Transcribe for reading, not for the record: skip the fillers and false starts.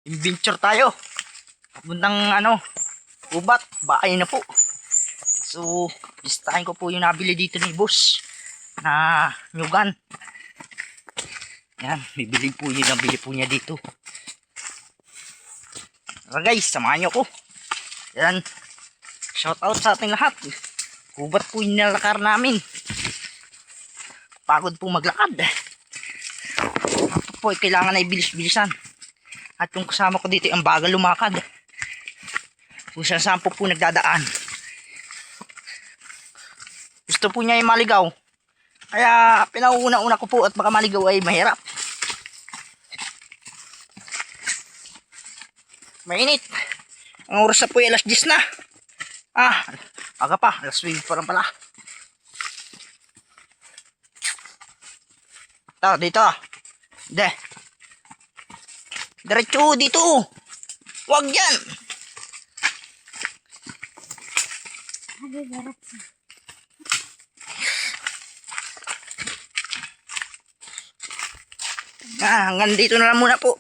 adventure tayo. Papuntang ubat, bahay na po. So, listahin ko po yung nabili dito ni boss na nyugan. Yan, bibili po yun, nabili po niya dito. Tara guys, samahan nyo ko. Yan, shout out sa ating lahat. Ubat po yung nalakar namin. Pagod po maglakad. Ako po ay kailangan na ibilis-bilisan. At yung kasama ko dito ang bagal lumakad. Kung saan po nagdadaan. Gusto po niya yung maligaw. Kaya pinauuna-una ko po at baka maligaw ay mahirap. Mainit. Ang oras na po ay alas 10 na. Aga pa. Alas 12 pa lang pala. Ito, dito. Diretso dito. Wag yan. Hanggang dito na lang muna po.